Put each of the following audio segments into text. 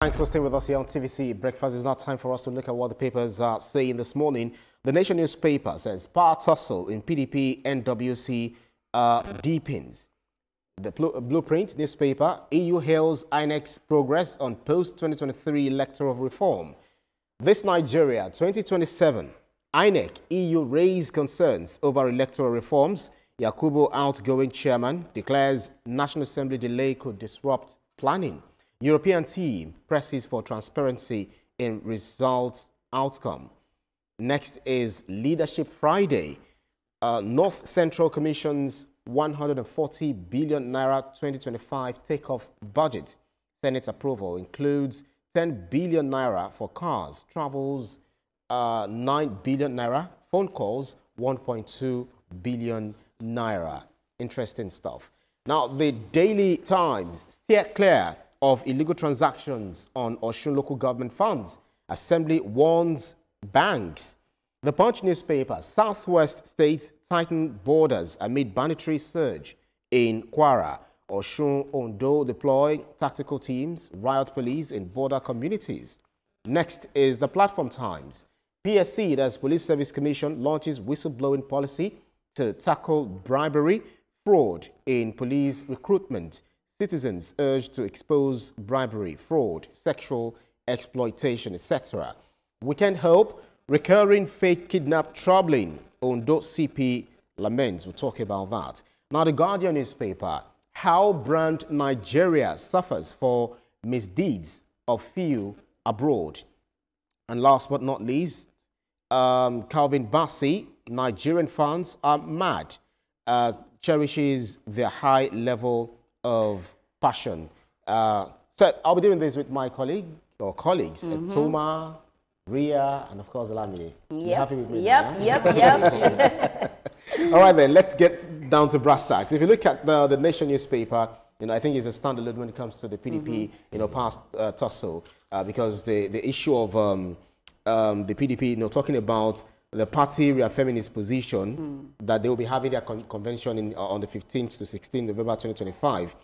Thanks for staying with us here on TVC Breakfast. It's now time for us to look at what the papers are saying this morning. The Nation newspaper says power tussle in PDP NWC deepens. The Blueprint newspaper, EU hails INEC's progress on post-2023 electoral reform. This Nigeria 2027, INEC EU raised concerns over electoral reforms. Yakubu, outgoing chairman, declares National Assembly delay could disrupt planning. European team presses for transparency in results outcome. Next is Leadership Friday. North Central Commission's 140 billion naira 2025 takeoff budget. Senate's approval includes 10 billion naira for cars, travels 9 billion naira, phone calls 1.2 billion naira. Interesting stuff. Now, the Daily Times, steer clear of illegal transactions on Osun local government funds. Assembly warns banks. The Punch newspaper, Southwest states tighten borders amid banditry surge in Kwara. Osun, Ondo deploy tactical teams, riot police in border communities. Next is the Platform Times. PSC, that's Police Service Commission, launches whistleblowing policy to tackle bribery, fraud in police recruitment. Citizens urged to expose bribery, fraud, sexual exploitation, etc. Weekend hope, recurring fake kidnap troubling. Ondo CP laments. We'll talk about that. Now, the Guardian newspaper, how brand Nigeria suffers for misdeeds of few abroad. And last but not least, Calvin Bassey, Nigerian fans are mad, cherishes their high level of passion. So I'll be doing this with my colleagues, Toma, Ria, and of course, Lamine. You happy with me? Yep. All right, then, let's get down to brass tacks. If you look at the Nation newspaper, I think it's a standalone when it comes to the PDP, past tussle, because the issue of the PDP, talking about the party reaffirming its position that they will be having their convention on the 15th to 16th November 2025.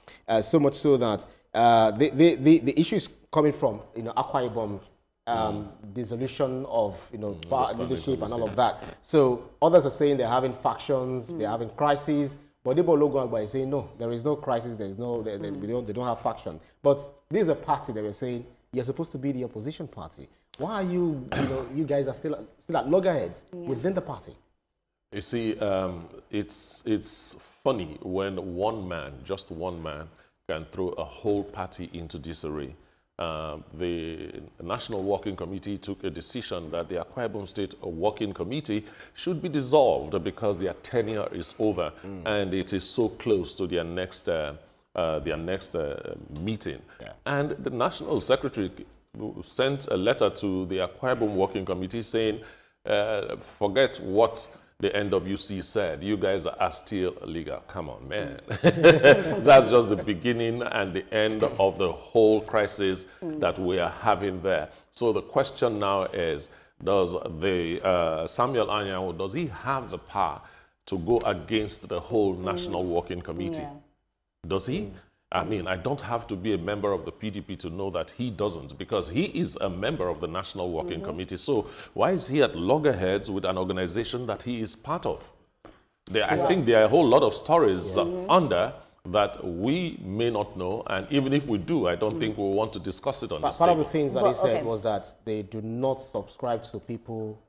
So much so that the issue is coming from Akwa Ibom, dissolution of leadership and all of that. So others are saying they're having factions, they're having crises. But Debo Logo is saying no, there is no crisis. There is no they don't have faction. But this is a party that we're saying you're supposed to be the opposition party. Why are you, you guys are still at loggerheads within the party? You see, it's funny when one man, just one man, can throw a whole party into disarray. The National Working Committee took a decision that the Akwa Ibom State Working Committee should be dissolved because their tenure is over and it is so close to their next meeting. Yeah. And the National Secretary sent a letter to the Akwa Ibom Working Committee saying, forget what the NWC said. You guys are still illegal. Come on, man. That's just the beginning and the end of the whole crisis that we are having there. So the question now is, does the Samuel Anyanwu, does he have the power to go against the whole National Working Committee? Yeah. Does he? I mean, I don't have to be a member of the PDP to know that he doesn't, because he is a member of the National Working Committee. So why is he at loggerheads with an organization that he is part of? I think there are a whole lot of stories under that we may not know, and even if we do, I don't think we'll want to discuss it on this Part of the things that he said was that they do not subscribe to people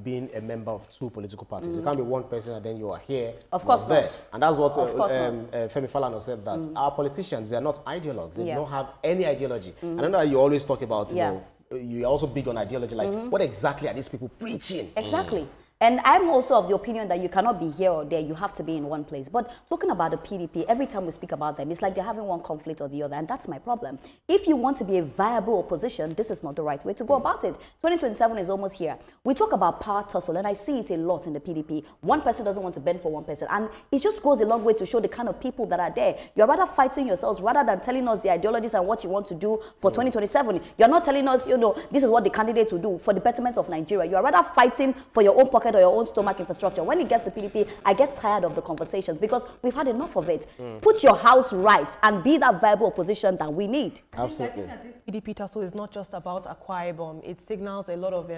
being a member of two political parties. You can't be one person and then you are here. Of course there. Not. And that's what Femi Falana said, that our politicians, they are not ideologues. They don't have any ideology. I know that you always talk about, you're also big on ideology. Like, what exactly are these people preaching? Exactly. And I'm also of the opinion that you cannot be here or there. You have to be in one place. But talking about the PDP, every time we speak about them, it's like they're having one conflict or the other. And that's my problem. If you want to be a viable opposition, this is not the right way to go about it. 2027 is almost here. We talk about power tussle, and I see it a lot in the PDP. One person doesn't want to bend for one person. And it just goes a long way to show the kind of people that are there. You're rather fighting yourselves rather than telling us the ideologies and what you want to do for 2027. You're not telling us, this is what the candidates will do for the betterment of Nigeria. You're rather fighting for your own pocket head or your own stomach infrastructure. When it gets to PDP, I get tired of the conversations because we've had enough of it. Put your house right and be that viable opposition that we need. Absolutely. I think that this PDP tussle is not just about Akwa Ibom. It signals a lot of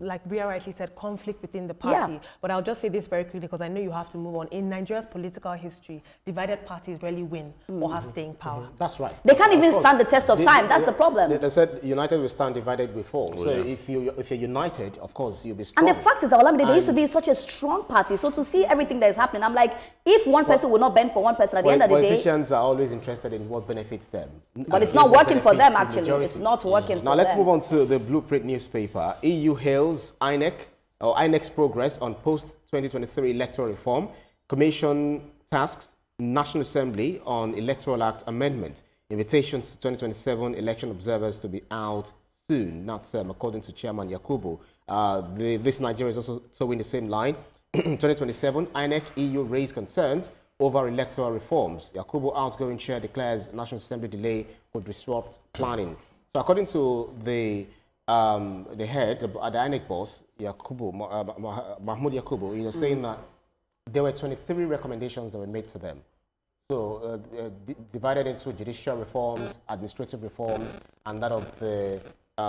like Bria rightly said, conflict within the party. Yeah. But I'll just say this very quickly because I know you have to move on. In Nigeria's political history, divided parties rarely win or have staying power. That's right. They can't even stand the test of time. That's the problem. They said united will stand, divided will fall. So if you're united, of course, you'll be strong. And the fact is that Olamide, they used to be such a strong party. So to see everything that is happening, I'm like, if one person will not bend for one person at the end of the day. Politicians are always interested in what benefits them. But it's not working for them, actually. It's not working for them. Now let's move on to the Blueprint newspaper. EU hails INEC's progress on post-2023 electoral reform. Commission tasks National Assembly on Electoral Act amendment. Invitations to 2027 election observers to be out soon. That's according to Chairman Yakubu. This Nigeria is also towing the same line. 2027, INEC EU raised concerns over electoral reforms. Yakubu, outgoing chair, declares National Assembly delay could disrupt planning. So according to the head, the INEC boss, Yakubu, Mahmoud Yakubu, saying that there were 23 recommendations that were made to them. So divided into judicial reforms, administrative reforms, and that of the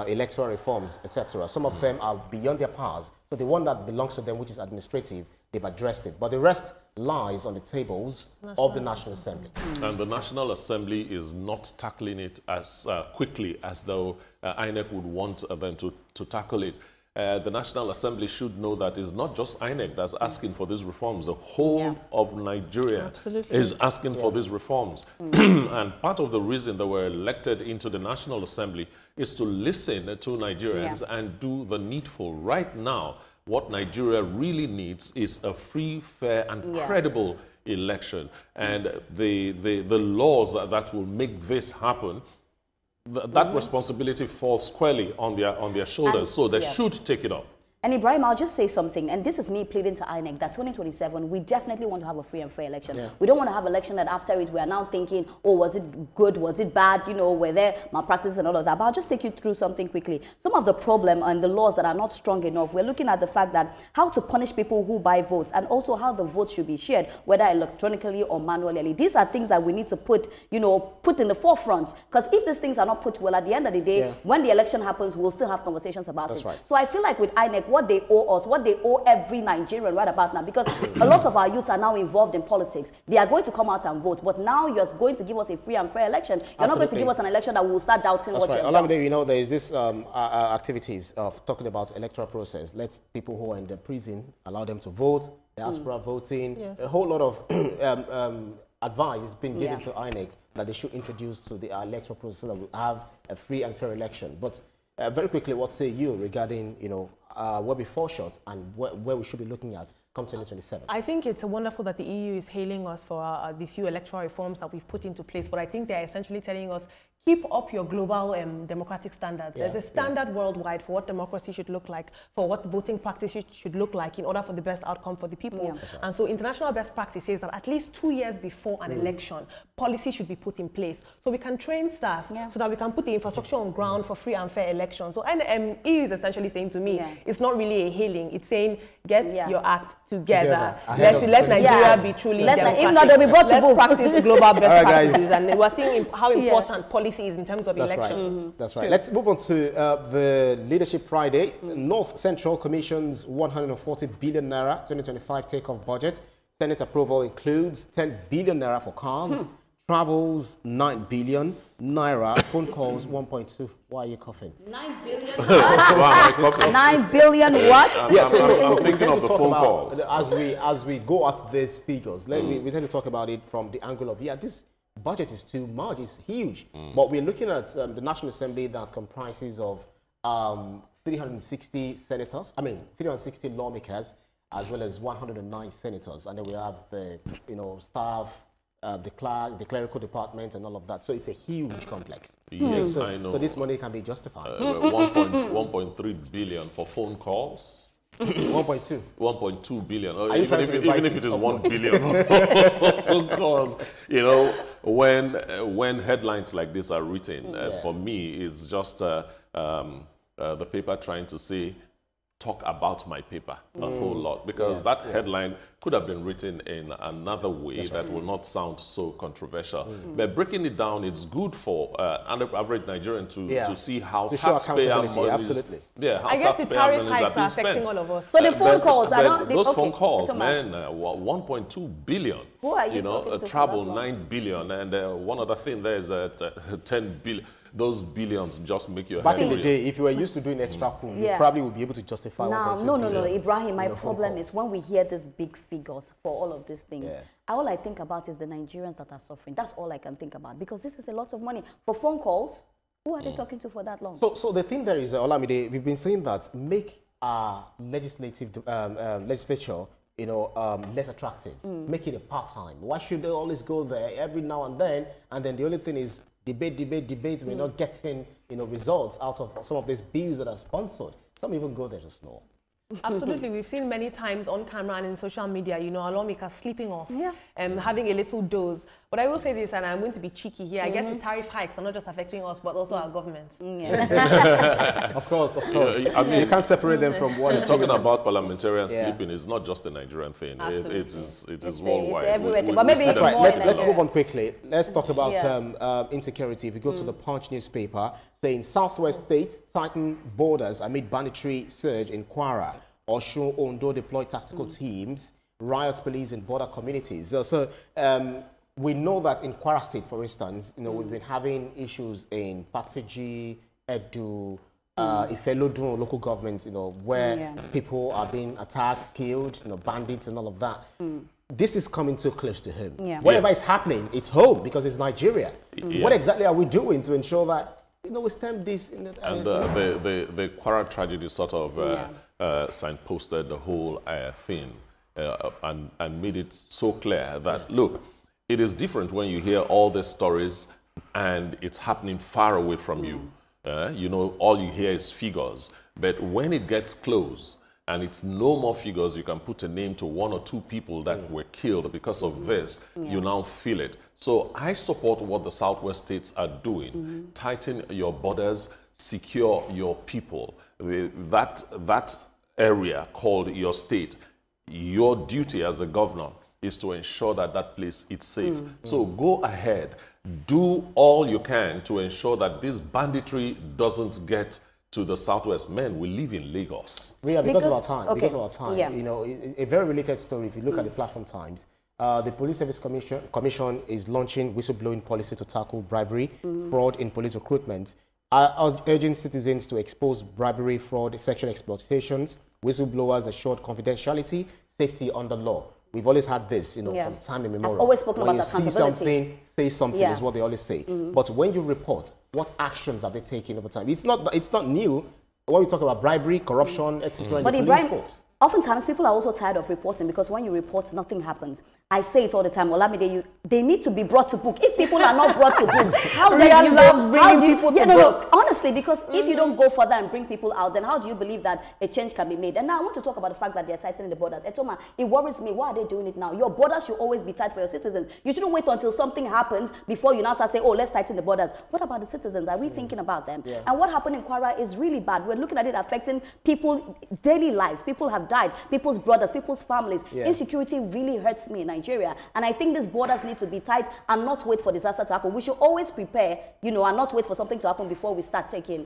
electoral reforms, etc. Some of them are beyond their powers. So the one that belongs to them, which is administrative, they've addressed it. But the rest lies on the tables of the National Assembly. And the National Assembly is not tackling it as quickly as though INEC would want them to tackle it. The National Assembly should know that it's not just INEC that's asking for these reforms. The whole of Nigeria is asking for these reforms. And part of the reason that we're elected into the National Assembly is to listen to Nigerians and do the needful. Right now, what Nigeria really needs is a free, fair, and credible election. And the laws that will make this happen, that responsibility falls squarely on their shoulders, so they should take it up. And Ibrahim, I'll just say something, and this is me pleading to INEC, that 2027, we definitely want to have a free and fair election. Yeah. We don't want to have an election that after it, we are now thinking, oh, was it good, was it bad, you know, were there malpractice and all of that. But I'll just take you through something quickly. Some of the problem and the laws that are not strong enough, we're looking at the fact that how to punish people who buy votes, and also how the votes should be shared, whether electronically or manually. These are things that we need to put, you know, put in the forefront. Because if these things are not put well, at the end of the day, when the election happens, we'll still have conversations about it. Right. So I feel like with INEC, what they owe us, what they owe every Nigerian right about now, because a lot of our youths are now involved in politics. They are going to come out and vote, but now you're going to give us a free and fair election. You're not going to give us an election that will start doubting what you're doing. Olamide, you know, there is this activities of talking about electoral process. Let people who are in the prison, allow them to vote, diaspora voting, a whole lot of advice has been given to INEC that they should introduce to the electoral process so that we have a free and fair election. But very quickly, what say you regarding, you know, where we fall short and where we should be looking at come 2027? I think it's wonderful that the EU is hailing us for the few electoral reforms that we've put into place, but I think they're essentially telling us, keep up your global democratic standards. There's a standard worldwide for what democracy should look like, for what voting practices should look like in order for the best outcome for the people. And so international best practice says that at least 2 years before an election, policy should be put in place. So we can train staff so that we can put the infrastructure on ground for free and fair elections. So EU is essentially saying to me, it's not really a hailing. It's saying, get your act together. Let Nigeria be truly democratic. If not, they'll be brought to book. Let's practice global best practices. And we're seeing how important policy is in terms of elections. That's right. Let's move on to the Leadership Friday. North Central Commission's 140 billion naira 2025 takeoff budget. Senate approval includes 10 billion naira for cars, travels 9 billion naira, phone calls 1.2. Why are you coughing? 9 billion what? 9 billion what? I'm thinking of the phone calls. As we go at these figures, we tend to talk about it from the angle of, this budget is too much, it's huge. But we're looking at the National Assembly that comprises of 360 senators, 360 lawmakers, as well as 109 senators. And then we have the, staff, the clerical department and all of that. So it's a huge complex. Yes, I know. So this money can be justified. 1.3 billion for phone calls. 1.2. 1.2 billion. Even if it is 1 billion. Because, when headlines like this are written, for me, it's just the paper trying to say, talk about my paper a whole lot, because that headline could have been written in another way that will not sound so controversial. But breaking it down, it's good for an average Nigerian to see how taxpayer money absolutely. I guess the tariff hikes are affecting all of us. So the phone calls, those phone calls, man, 1.2 billion. Who are you talking to travel 9 billion, and one other thing there is 10 billion. Those billions just make your back head in the real. day, if you were used to doing extra cool, you probably would be able to justify. No, Ibrahim. My problem is when we hear these big figures for all of these things. All I think about is the Nigerians that are suffering. That's all I can think about, because this is a lot of money for phone calls. Who are they talking to for that long? So the thing there is, Olamide, we've been saying that make our legislature, less attractive. Make it a part-time. Why should they always go there every now and then? And then the only thing is debate. We're not getting, results out of some of these bills that are sponsored. Some even go there to snore. Absolutely. We've seen many times on camera and in social media, our lawmakers sleeping off, having a little doze. But I will say this, and I'm going to be cheeky here. I guess the tariff hikes are not just affecting us, but also our government. Of course. I mean, you can't separate them from what is talking about parliamentarians sleeping is not just a Nigerian thing. It is worldwide. It's everywhere. But maybe it's right. more Let's move on quickly. Let's talk about insecurity. If we go to the Punch newspaper, saying Southwest states tighten borders amid banditry surge in Kwara. Osun, Ondo deploy tactical teams, riot police in border communities. We know that in Kwara State, for instance, we've been having issues in Patigi, Edu, Ifelodun local governments, where people are being attacked, killed, bandits and all of that. This is coming too close to home. Whatever is happening, it's home because it's Nigeria. What exactly are we doing to ensure that we stem this? And the Kwara tragedy sort of signposted the whole thing and made it so clear that, look, it is different when you hear all the stories and it's happening far away from you. All you hear is figures. But when it gets close and it's no more figures, you can put a name to 1 or 2 people that were killed because of this, you now feel it. So I support what the Southwest states are doing. Tighten your borders, secure your people. That area called your state, your duty as a governor is to ensure that that place is safe. So go ahead, do all you can to ensure that this banditry doesn't get to the Southwest. Men, we live in Lagos. Because of our time. A very related story, if you look at the Platform Times, the Police Service Commission is launching whistleblowing policy to tackle bribery, fraud in police recruitment, urging citizens to expose bribery, fraud, sexual exploitations. Whistleblowers assured confidentiality, safety under law. We've always had this, from time immemorial. I've always spoken about accountability. See something, say something is what they always say. But when you report, what actions have they taken over time? It's not new. When we talk about bribery, corruption, etc. But in the police force. Oftentimes, people are also tired of reporting because when you report, nothing happens. I say it all the time. Olamide, they need to be brought to book. If people are not brought to book, how do you loves bringing people to book? Honestly, because if you don't go further and bring people out, then how do you believe that a change can be made? And now I want to talk about the fact that they are tightening the borders. Etoma, it worries me. Why are they doing it now? Your borders should always be tight for your citizens. You shouldn't wait until something happens before you now start saying, oh, let's tighten the borders. What about the citizens? Are we thinking about them? And what happened in Kwara is really bad. We're looking at it affecting people, daily lives. People have died. People's brothers, people's families. Insecurity really hurts me in Nigeria. And I think these borders need to be tight and not wait for disaster to happen. We should always prepare, and not wait for something to happen before we start taking,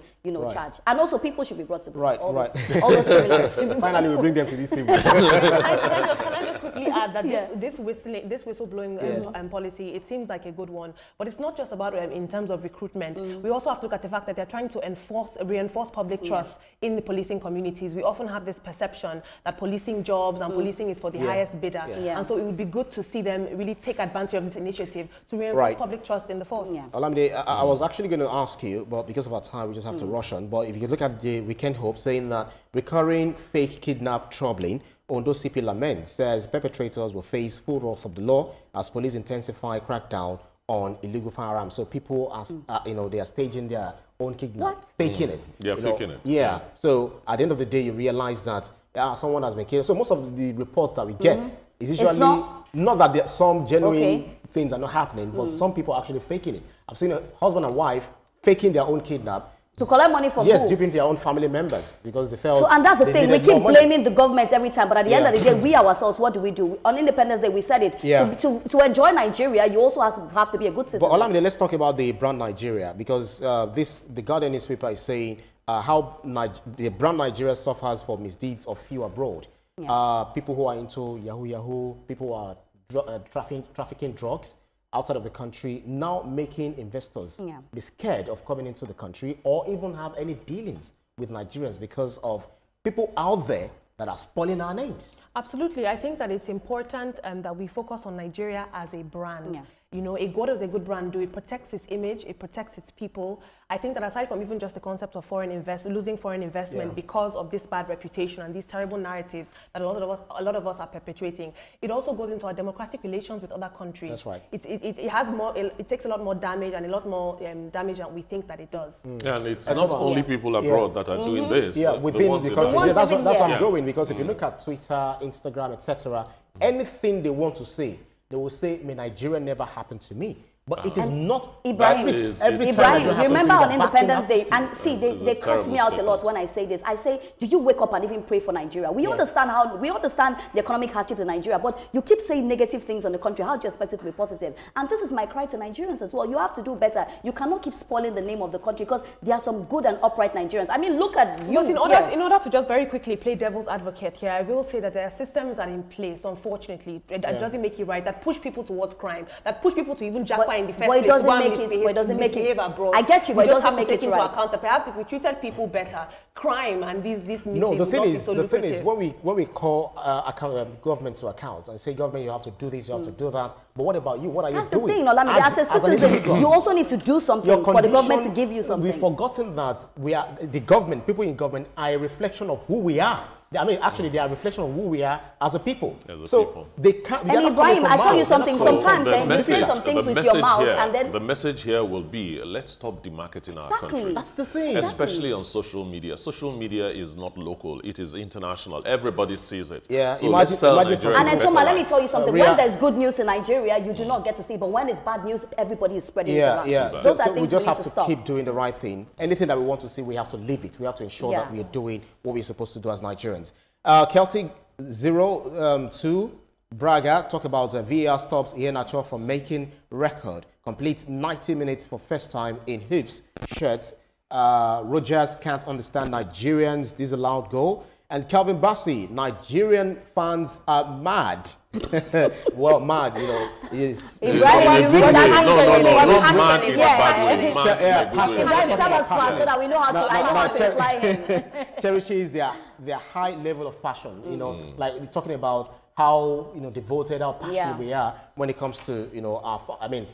charge. And also people should be brought to book. All those criminals. Finally, we bring them to this table. Can I just quickly add that this whistleblowing policy, it seems like a good one. But it's not just about in terms of recruitment. We also have to look at the fact that they're trying to reinforce public trust in the policing communities. We often have this perception that policing jobs and policing is for the highest bidder. And so it would be good to see them really take advantage of this initiative to reinforce public trust in the force. Olamide, I was actually going to ask you, but because of our time, we just have to rush on. But if you look at the Weekend Hope saying that recurring fake kidnap troubling, Ondo CP laments, says perpetrators will face full wrath of the law as police intensify crackdown on illegal firearms. So people are, they are staging their own kidnap, faking it. Yeah, faking it. Yeah. So at the end of the day, you realize that someone has been killed. So most of the reports that we get is usually not that there some genuine things are not happening, but some people are actually faking it. I've seen a husband and wife faking their own kidnap, To collect money from yes, who? duping their own family members because they felt. So, and that's the thing. We keep money. blaming the government every time, but at the end of the day, we ourselves, what do? On Independence Day, we said it. Yeah. To enjoy Nigeria, you also have to be a good citizen. But Olamide, let's talk about the brand Nigeria, because the Guardian newspaper is saying how the brand Nigeria suffers for misdeeds of few abroad. Yeah. People who are into Yahoo, people who are trafficking drugs outside of the country, now making investors be scared of coming into the country or even have any dealings with Nigerians because of people out there that are spoiling our names. Absolutely. I think that it's important that we focus on Nigeria as a brand. Yeah. You know, what does a good brand do? It protects its image, it protects its people. I think that aside from even just the concept of losing foreign investment because of this bad reputation and these terrible narratives that a lot of us are perpetuating, it also goes into our democratic relations with other countries. That's right. It has more. It takes a lot more damage and a lot more damage than we think that it does. Yeah, and it's not only people abroad that are doing this. Yeah, within the country. Yeah, that's what I'm going, because if you look at Twitter, Instagram, etc., anything they want to say, they will say, may Nigeria never happen to me. But it is not. Ibrahim, you remember on Independence Day, and see, they curse me out a lot when I say this. I say, did you wake up and even pray for Nigeria? We understand the economic hardship in Nigeria, but you keep saying negative things on the country. How do you expect it to be positive? And this is my cry to Nigerians as well. You have to do better. You cannot keep spoiling the name of the country, because there are some good and upright Nigerians. I mean, look at you. But in order to just very quickly play devil's advocate here, I will say that there are systems that are in place, unfortunately, that doesn't make it right, that push people towards crime, that push people to even jackpot in the first place. It doesn't make it abroad. I get you, but it doesn't make it into account that perhaps if we treated people better, crime and these mistakes. No, the thing is, when we call government to account and say, government, you have to do this, you have to do that. But what about you? What are you doing? That's the thing, Olamide. As a citizen, you also need to do something for the government to give you something. We've forgotten that the government, people in government, are a reflection of who we are. I mean, actually, they are a reflection of who we are as a people. They can't. And Ibrahim, I tell you something. Sometimes you say some things with your mouth, and then the message here will be: let's stop demarketing our country. That's the thing. Especially on social media. Social media is not local; it is international. Everybody sees it. Yeah. So imagine. And then, Toma, let me tell you something. When there's good news in Nigeria, you do not get to see. But when it's bad news, everybody is spreading it around. Yeah. So we just have to keep doing the right thing. Anything that we want to see, we have to live it. We have to ensure that we are doing what we're supposed to do as Nigerians. Celtic 02 Braga talk about VAR stops Iheanacho from making record. Complete 90 minutes for first time in hoops shirt. Rogers can't understand Nigerians disallowed goal. And Calvin Bassey, Nigerian fans are mad. Well, mad, you know, is. Ibrahim, you read that passionate. Ibrahim, tell us fast so that we know how to reply him. Cherishes their high level of passion, you know, like talking about how, you know, devoted, how passionate we are when it comes to, you know,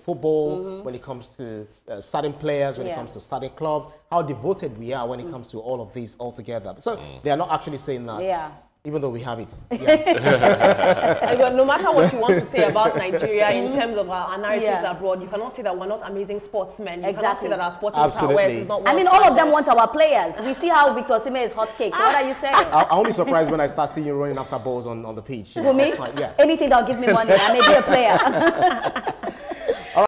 football, when it comes to certain players, when it comes to certain clubs, how devoted we are when it comes to all of these altogether. So they are not actually saying that. Even though we have it. No matter what you want to say about Nigeria in terms of our narratives abroad, you cannot say that we're not amazing sportsmen. You cannot say that our sporting prowess is not. I mean, all of them want our players. We see how Victor Osimhen is hotcakes. What are you saying? I'm only surprised when I start seeing you running after balls on the pitch. For me? Anything that'll give me money, I may be a player.